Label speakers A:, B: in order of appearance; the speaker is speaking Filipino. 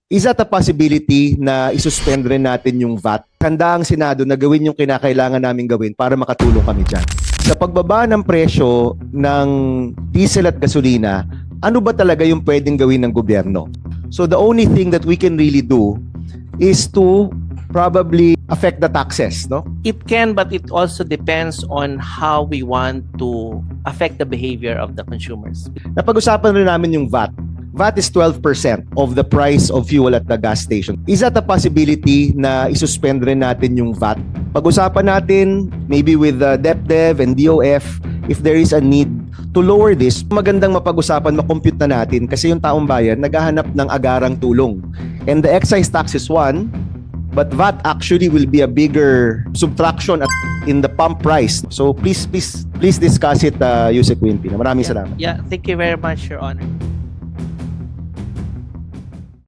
A: Is that a possibility na isuspend rin natin yung VAT? Handa ang Senado na gawin yung kinakailangan namin gawin para makatulong kami dyan. Sa pagbaba ng presyo ng diesel at gasolina, ano ba talaga yung pwedeng gawin ng gobyerno? So the only thing that we can really do is to probably affect the taxes, no?
B: It can, but it also depends on how we want to affect the behavior of the consumers.
A: Napag-usapan rin namin yung VAT. VAT is 12% of the price of fuel at the gas station. Is that a possibility na isuspend rin natin yung VAT? Pag-usapan natin, maybe with DepDev and DOF, if there is a need to lower this, magandang mapag-usapan, makompute na natin kasi yung taong bayan naghahanap ng agarang tulong. And the excise tax is one, but VAT actually will be a bigger subtraction in the pump price. So please discuss it, Yusek Winpina. Maraming salamat.
B: Yeah, thank you very much, Your Honor.